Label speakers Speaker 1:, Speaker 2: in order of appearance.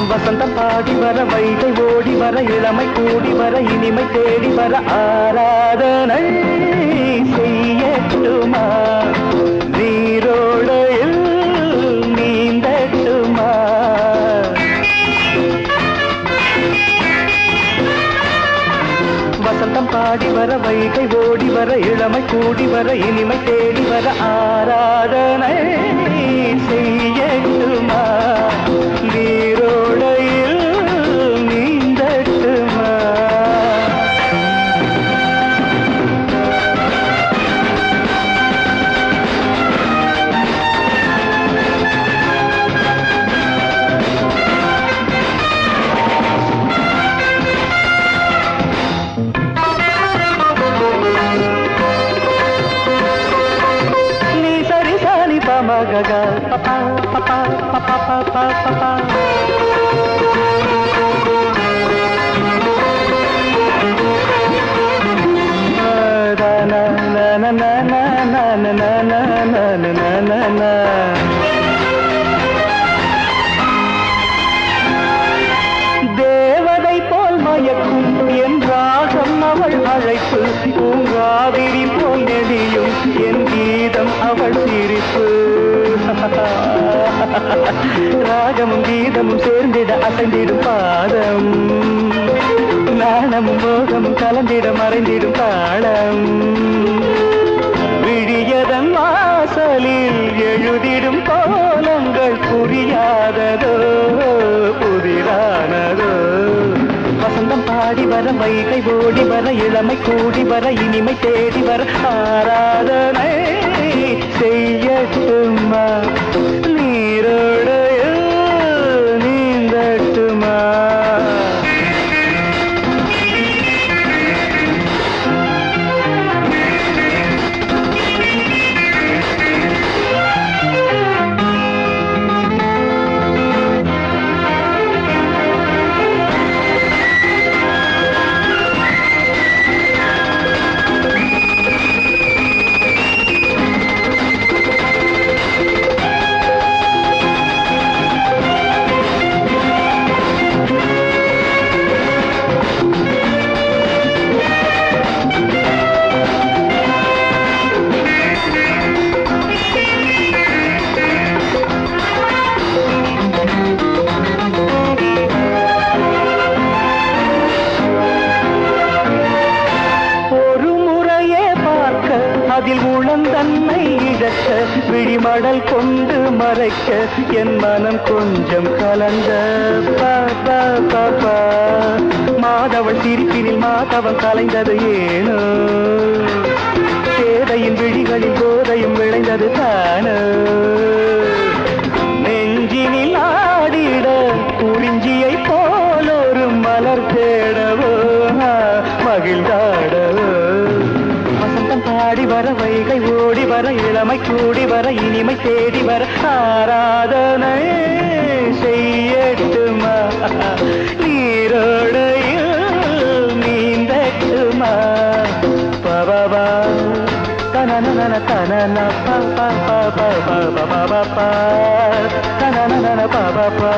Speaker 1: வசந்தம் பாடி வர வைகை ஓடி வர இளமை கூடி வர இனிமை தேடி வர ஆராதனை செய்யட்டுமா நீரோடையில் நீந்தட்டுமா வசந்தம் பாடி வர வைகை ஓடி வர இளமை கூடி வர இனிமை தேடி வர ஆராதனை செய்யட்டுமா நீரோடையில் நீந்தட்டுமா நீ சரி சாணி பமகக பப்பா பப்பா பப்பா பப்பா பப்பா தேவதை போல் மயக்கும் என் ராகம் அவள் அழைப்பு பூங்காவிரி போல் நெடியும் என் கீதம் அவள் சிரிப்பு ராகமும் கீதமும் சேர்ந்திட அசைந்திடும் பாதம் நாணமும் மோகமும் கலந்திட மறைந்திடும் தாளம் விழியதன் வாசலில் எழுதிடும் கோலங்கள் புரியாததோ புதிரானதோ வசந்தம் பாடி வர வைகை ஓடி வர இளமை கூடி வர இனிமை தேடி வர ஆராதனை செய்யட்டுமா நீரோடையில் நீந்தட்டுமா அதில் உளந்தன்னை இழக்க விழிமடல் கொண்டு மறைக்க என் மனம் கொஞ்சம் கலந்த மாதவள் சிரிப்பினில் மாதவன் கலைந்தது ஏனோ சேதையின் விழிகளில் போதையும் விளைந்தது தானோ நெஞ்சினில் ஆடிட குறிஞ்சியை போல் ஒரு மலர் தேடவோ மகிழ்ந்தாடவோ பாடி வர வைகை ஓடி வர இளமை கூடி வர இனிமை தேடி வர ஆராதனை செய்யட்டுமா நீரோடையில் நீந்தட்டுமா பபா தனன தனன பபா பபா பபா தனன பபா